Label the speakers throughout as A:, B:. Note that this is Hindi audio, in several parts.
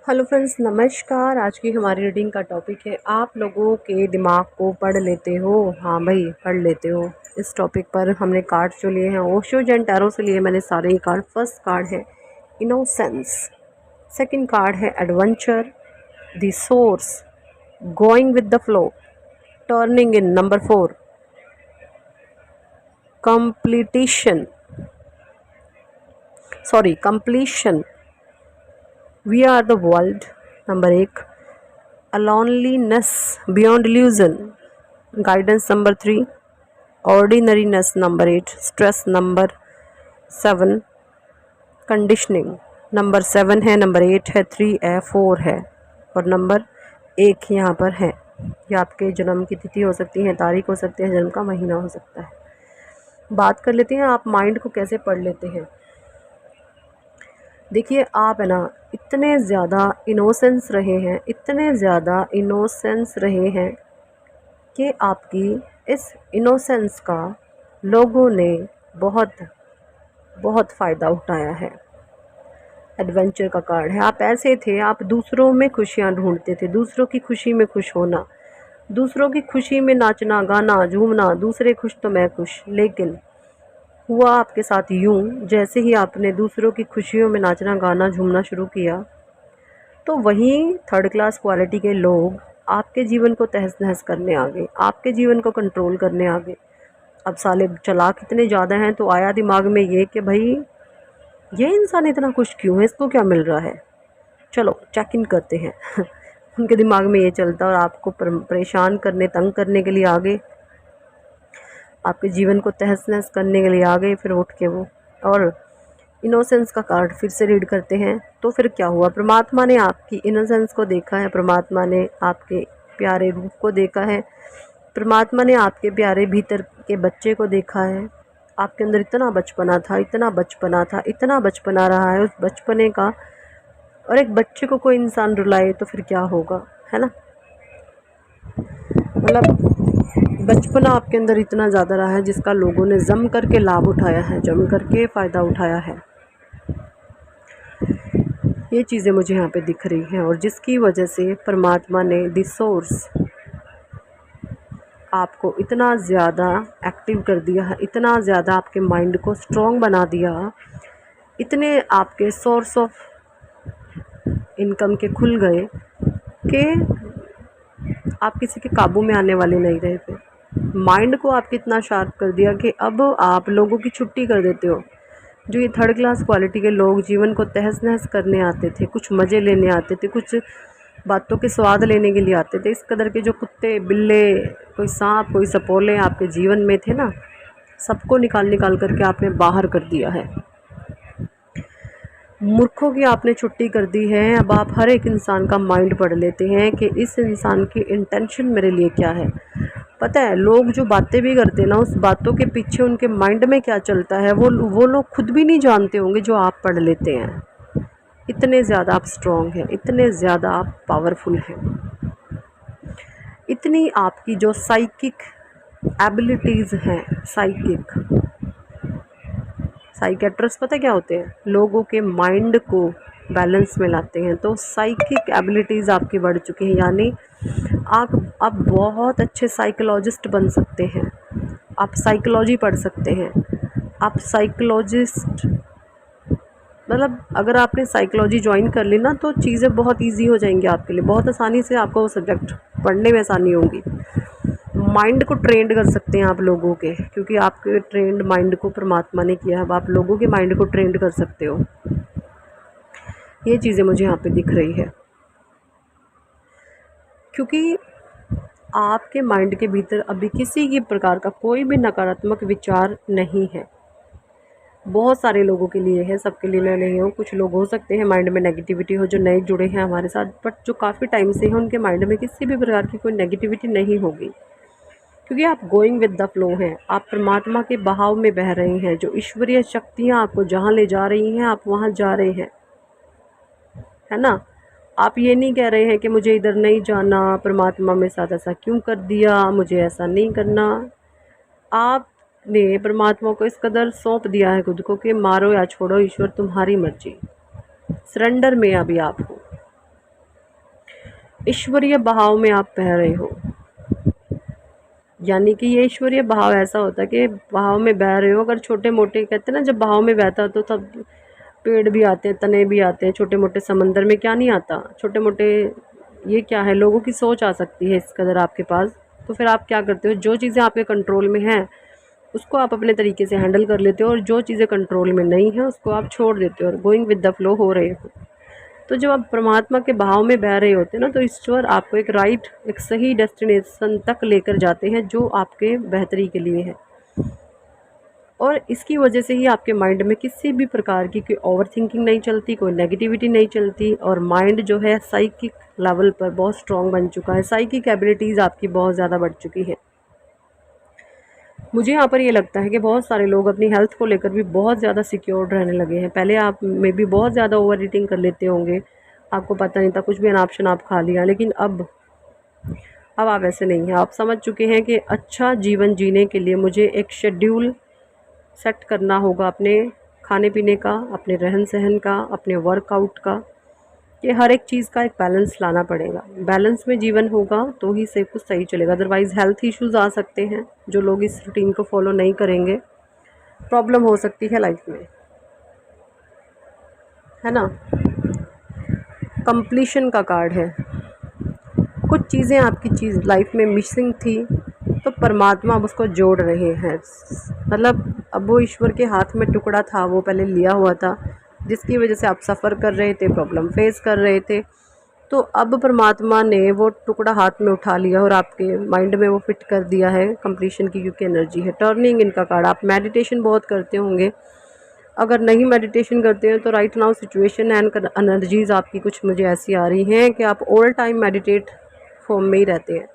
A: हेलो फ्रेंड्स, नमस्कार। आज की हमारी रीडिंग का टॉपिक है आप लोगों के दिमाग को पढ़ लेते हो। हाँ भाई, पढ़ लेते हो। इस टॉपिक पर हमने कार्ड जो लिए हैं ओशो जैन टैरो से लिए मैंने सारे ही कार्ड। फर्स्ट कार्ड है इनोसेंस, सेकंड कार्ड है adventure, the source, going with the flow, turning in, number 4 completion, we are the world, number 1 loneliness beyond illusion, guidance number 3, ordinariness number 8, stress number 7, conditioning number 7 है, नंबर 8 है, 3 है, 4 है और नंबर 1 यहाँ पर है। ये आपके जन्म की तिथि हो सकती है, तारीख हो सकती है, जन्म का महीना हो सकता है। बात कर लेते हैं आप माइंड को कैसे पढ़ लेते हैं। देखिए, आप है ना इतने ज़्यादा इनोसेंस रहे हैं कि आपकी इस इनोसेंस का लोगों ने बहुत बहुत फ़ायदा उठाया है। एडवेंचर का कार्ड है। आप ऐसे थे, आप दूसरों में खुशियाँ ढूंढते थे, दूसरों की खुशी में खुश होना, दूसरों की खुशी में नाचना गाना झूमना, दूसरे खुश तो मैं खुश। लेकिन हुआ आपके साथ यूं, जैसे ही आपने दूसरों की खुशियों में नाचना गाना झूमना शुरू किया तो वहीं थर्ड क्लास क्वालिटी के लोग आपके जीवन को तहस नहस करने आ गए, आपके जीवन को कंट्रोल करने आ गए। अब साले चालाक इतने ज़्यादा हैं तो आया दिमाग में ये कि भाई ये इंसान इतना खुश क्यों है, इसको क्या मिल रहा है, चलो चेक इन करते हैं। उनके दिमाग में ये चलता और आपको परेशान करने तंग करने के लिए आ गए, आपके जीवन को तहस नहस करने के लिए आ गए। फिर उठ के वो और इनोसेंस का कार्ड फिर से रीड करते हैं। तो फिर क्या हुआ, परमात्मा ने आपकी इनोसेंस को देखा है, परमात्मा ने आपके प्यारे रूप को देखा है, परमात्मा ने आपके प्यारे भीतर के बच्चे को देखा है। आपके अंदर इतना बचपना था, इतना बचपना रहा है उस बचपने का। और एक बच्चे को कोई इंसान रुलाए तो फिर क्या होगा, है ना। मतलब बचपना आपके अंदर इतना ज़्यादा रहा है जिसका लोगों ने जम करके लाभ उठाया है, जम करके फ़ायदा उठाया है। ये चीज़ें मुझे यहाँ पे दिख रही हैं और जिसकी वजह से परमात्मा ने द सोर्स आपको इतना ज़्यादा एक्टिव कर दिया है, इतना ज़्यादा आपके माइंड को स्ट्रॉन्ग बना दिया, इतने आपके सोर्स ऑफ इनकम के खुल गए कि आप किसी के काबू में आने वाले नहीं रहे थे। माइंड को आपके इतना शार्प कर दिया कि अब आप लोगों की छुट्टी कर देते हो। जो ये थर्ड क्लास क्वालिटी के लोग जीवन को तहस नहस करने आते थे, कुछ मज़े लेने आते थे, कुछ बातों के स्वाद लेने के लिए आते थे, इस कदर के जो कुत्ते बिल्ले, कोई सांप कोई सपोले आपके जीवन में थे ना, सबको निकाल निकाल करके आपने बाहर कर दिया है। मूर्खों की आपने छुट्टी कर दी है। अब आप हर एक इंसान का माइंड पढ़ लेते हैं कि इस इंसान की इंटेंशन मेरे लिए क्या है। पता है, लोग जो बातें भी करते हैं ना, उस बातों के पीछे उनके माइंड में क्या चलता है वो लोग खुद भी नहीं जानते होंगे, जो आप पढ़ लेते हैं। इतने ज़्यादा आप स्ट्रॉन्ग हैं, इतने ज़्यादा आप पावरफुल हैं, इतनी आपकी जो साइकिक एबिलिटीज़ हैं। साइकेट्रिस्ट पता क्या होते हैं, लोगों के माइंड को बैलेंस में लाते हैं। तो साइकिक एबिलिटीज़ आपकी बढ़ चुकी हैं, यानी आप बहुत अच्छे साइकोलॉजिस्ट बन सकते हैं। आप साइकोलॉजी पढ़ सकते हैं, आप साइकोलॉजिस्ट, मतलब अगर आपने साइकोलॉजी ज्वाइन कर ली ना तो चीज़ें बहुत इजी हो जाएंगी आपके लिए, बहुत आसानी से आपको वो सब्जेक्ट पढ़ने में आसानी होगी। माइंड को ट्रेंड कर सकते हैं आप लोगों के, क्योंकि आपके ट्रेंड माइंड को परमात्मा ने किया है। अब आप लोगों के माइंड को ट्रेंड कर सकते हो। ये चीज़ें मुझे यहाँ पे दिख रही है, क्योंकि आपके माइंड के भीतर अभी किसी भी प्रकार का कोई भी नकारात्मक विचार नहीं है। बहुत सारे लोगों के लिए है, सबके लिए मैं नहीं हूँ। कुछ लोग हो सकते हैं माइंड में नेगेटिविटी हो, जो नए जुड़े हैं हमारे साथ, बट जो काफ़ी टाइम से हैं उनके माइंड में किसी भी प्रकार की कोई नेगेटिविटी नहीं होगी, क्योंकि आप गोइंग विद द फ्लो हैं। आप परमात्मा के बहाव में बह रहे हैं। जो ईश्वरीय शक्तियाँ आपको जहाँ ले जा रही हैं, आप वहाँ जा रहे हैं, है ना। आप ये नहीं कह रहे हैं कि मुझे इधर नहीं जाना, परमात्मा मेरे साथ ऐसा क्यों कर दिया, मुझे ऐसा नहीं करना। आपने परमात्मा को इस कदर सौंप दिया है खुद को कि मारो या छोड़ो ईश्वर तुम्हारी मर्जी। सरेंडर में अभी आप हो। ईश्वरीय बहाव में आप बह रहे हो। यानी कि ये ईश्वरीय बहाव ऐसा होता है कि बहाव में बह रहे हो। अगर छोटे मोटे कहते हैं ना, जब बहाव में बहता है तो तब पेड़ भी आते हैं, तने भी आते हैं, छोटे मोटे समंदर में क्या नहीं आता, छोटे मोटे। ये क्या है, लोगों की सोच आ सकती है इस कदर आपके पास। तो फिर आप क्या करते हो, जो चीज़ें आपके कंट्रोल में हैं उसको आप अपने तरीके से हैंडल कर लेते हो, और जो चीज़ें कंट्रोल में नहीं है उसको आप छोड़ देते हो और गोइंग विद द फ्लो हो रहे हो। तो जब आप परमात्मा के बहाव में बह रहे होते हैं ना, तो ईश्वर आपको एक सही डेस्टिनेशन तक लेकर जाते हैं जो आपके बेहतरी के लिए है। और इसकी वजह से ही आपके माइंड में किसी भी प्रकार की कोई ओवर थिंकिंग नहीं चलती, कोई नेगेटिविटी नहीं चलती, और माइंड जो है साइकिक लेवल पर बहुत स्ट्रॉन्ग बन चुका है। साइकिक एबिलिटीज़ आपकी बहुत ज़्यादा बढ़ चुकी है। मुझे यहाँ पर ये लगता है कि बहुत सारे लोग अपनी हेल्थ को लेकर भी बहुत ज़्यादा सिक्योर्ड रहने लगे हैं। पहले आप में भी बहुत ज़्यादा ओवर ईटिंग कर लेते होंगे, आपको पता नहीं था, कुछ भी अनाप शनाप खा लिया, लेकिन अब आप ऐसे नहीं हैं। आप समझ चुके हैं कि अच्छा जीवन जीने के लिए मुझे एक शेड्यूल सेट करना होगा, अपने खाने पीने का, अपने रहन सहन का, अपने वर्कआउट का, कि हर एक चीज़ का एक बैलेंस लाना पड़ेगा। बैलेंस में जीवन होगा तो ही सब कुछ सही चलेगा, अदरवाइज़ हेल्थ इश्यूज़ आ सकते हैं। जो लोग इस रूटीन को फॉलो नहीं करेंगे, प्रॉब्लम हो सकती है लाइफ में, है ना। कंप्लीशन का कार्ड है। कुछ चीज़ें आपकी चीज़ लाइफ में मिसिंग थी, तो परमात्मा अब उसको जोड़ रहे हैं। मतलब अब वो ईश्वर के हाथ में टुकड़ा था, वो पहले लिया हुआ था, जिसकी वजह से आप सफ़र कर रहे थे, प्रॉब्लम फेस कर रहे थे। तो अब परमात्मा ने वो टुकड़ा हाथ में उठा लिया और आपके माइंड में वो फिट कर दिया है कंप्लीशन की, क्योंकि एनर्जी है। टर्निंग इनका कार्ड। आप मेडिटेशन बहुत करते होंगे, अगर नहीं मेडिटेशन करते हैं तो right now situation and energies आपकी कुछ मुझे ऐसी आ रही हैं कि आप ऑल टाइम मेडिटेट फॉर्म में ही रहते हैं।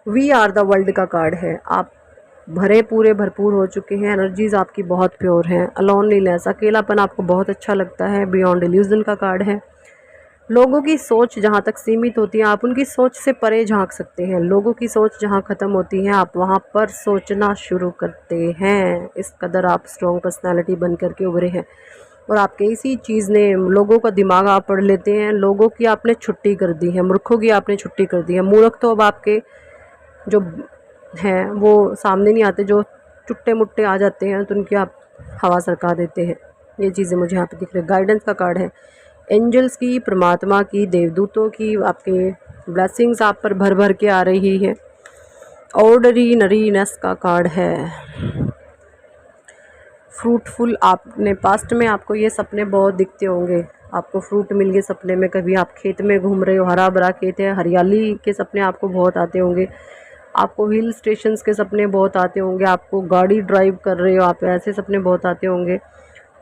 A: वी आर द वर्ल्ड का कार्ड है। आप भरे पूरे भरपूर हो चुके हैं, एनर्जीज़ आपकी बहुत प्योर हैं। अलोनलीनेस, अकेलापन आपको बहुत अच्छा लगता है। बियॉन्ड इल्यूजन का कार्ड है। लोगों की सोच जहाँ तक सीमित होती है, आप उनकी सोच से परे झांक सकते हैं। लोगों की सोच जहाँ ख़त्म होती है, आप वहाँ पर सोचना शुरू करते हैं। इस कदर आप स्ट्रॉन्ग पर्सनालिटी बन करके उभरे हैं, और आपके इसी चीज़ ने लोगों का दिमाग आप पढ़ लेते हैं। लोगों की आपने छुट्टी कर दी है, मूर्खों की आपने छुट्टी कर दी है। मूर्ख तो अब आपके जो हैं वो सामने नहीं आते, जो चुट्टे मुट्टे आ जाते हैं तो उनकी आप हवा सरका देते हैं। ये चीज़ें मुझे यहाँ पे दिख रही है। गाइडेंस का कार्ड है। एंजल्स की, परमात्मा की, देवदूतों की, आपके ब्लेसिंग्स आप पर भर भर के आ रही है। ऑर्डिनरीनेस का कार्ड है। फ्रूटफुल, आपने पास्ट में आपको ये सपने बहुत दिखते होंगे, आपको फ्रूट मिल गए सपने में। कभी आप खेत में घूम रहे हो, हरा भरा खेत है, हरियाली के सपने आपको बहुत आते होंगे। आपको हिल स्टेशंस के सपने बहुत आते होंगे, आपको गाड़ी ड्राइव कर रहे हो, आप ऐसे सपने बहुत आते होंगे।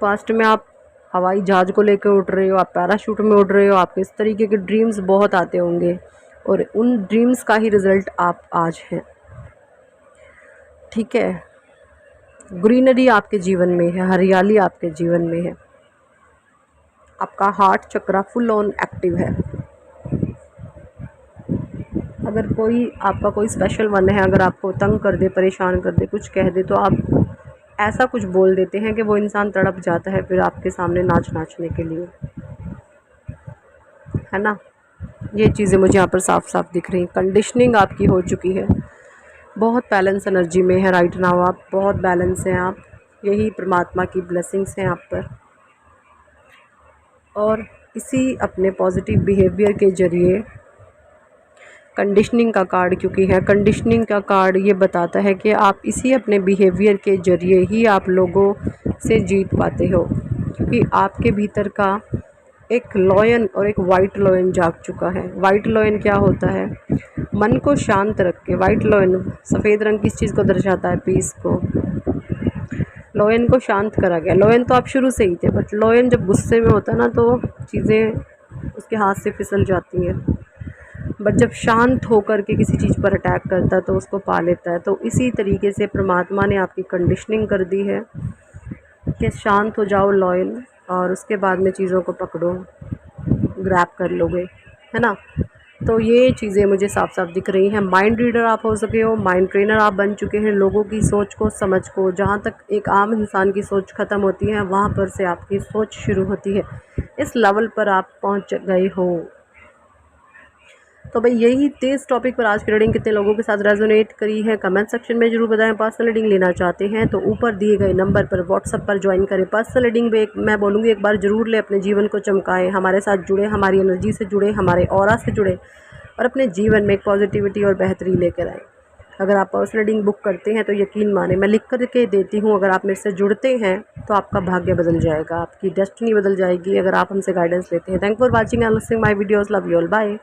A: पास्ट में आप हवाई जहाज़ को लेकर उड़ रहे हो, आप पैराशूट में उड़ रहे हो, आपको इस तरीके के ड्रीम्स बहुत आते होंगे, और उन ड्रीम्स का ही रिज़ल्ट आप आज हैं। ठीक है। ग्रीनरी आपके जीवन में है, हरियाली आपके जीवन में है। आपका heart chakra full on active है। अगर कोई आपका कोई स्पेशल वन है, अगर आपको तंग कर दे, परेशान कर दे, कुछ कह दे, तो आप ऐसा कुछ बोल देते हैं कि वो इंसान तड़प जाता है फिर आपके सामने नाचने के लिए, है ना। ये चीज़ें मुझे यहाँ पर साफ साफ दिख रही हैं। कंडीशनिंग आपकी हो चुकी है, बहुत बैलेंस एनर्जी में है राइट नाउ आप, बहुत बैलेंस हैं आप। यही परमात्मा की ब्लेसिंग्स हैं आप पर, और इसी अपने पॉजिटिव बिहेवियर के ज़रिए कंडीशनिंग का कार्ड, क्योंकि है कंडीशनिंग का कार्ड, ये बताता है कि आप इसी अपने बिहेवियर के ज़रिए ही आप लोगों से जीत पाते हो, क्योंकि आपके भीतर का एक लॉयन और एक वाइट लॉयन जाग चुका है। वाइट लॉयन क्या होता है, मन को शांत रख के। वाइट लॉयन सफ़ेद रंग किस चीज़ को दर्शाता है, पीस को। लॉयन को शांत करा गया। लॉयन तो आप शुरू से ही थे, बट लॉयन जब गुस्से में होता है ना, तो चीज़ें उसके हाथ से फिसल जाती हैं, बट जब शांत होकर के किसी चीज़ पर अटैक करता है तो उसको पा लेता है। तो इसी तरीके से परमात्मा ने आपकी कंडीशनिंग कर दी है कि शांत हो जाओ लॉयल, और उसके बाद में चीज़ों को पकड़ो, ग्रैब कर लोगे, है ना। तो ये चीज़ें मुझे साफ साफ दिख रही हैं। माइंड रीडर आप हो सके हो, माइंड ट्रेनर आप बन चुके हैं। लोगों की सोच को, समझ को, जहाँ तक एक आम इंसान की सोच ख़त्म होती है, वहाँ पर से आपकी सोच शुरू होती है। इस लेवल पर आप पहुँच गए हो। तो भाई यही थे इस टॉपिक पर आज की रीडिंग कितने लोगों के साथ रेजोनेट करी है कमेंट सेक्शन में जरूर बताएं। पर्सनल रीडिंग लेना चाहते हैं तो ऊपर दिए गए नंबर पर व्हाट्सएप पर ज्वाइन करें। पर्सनल रीडिंग में मैं बोलूँगी एक बार जरूर ले, अपने जीवन को चमकाएं, हमारे साथ जुड़े, हमारी एनर्जी से जुड़े, हमारे ऑरा से जुड़े और अपने जीवन में एक पॉजिटिविटी और बेहतरी लेकर आए। अगर आप पर्सनल रीडिंग बुक करते हैं तो यकीन माने मैं लिख कर के देती हूँ, अगर आप मेरे से जुड़ते हैं तो आपका भाग्य बदल जाएगा, आपकी डेस्टिनी बदल जाएगी अगर आप हमसे गाइडेंस लेते हैं। Thank for watching and listening my videos. Love you all, bye.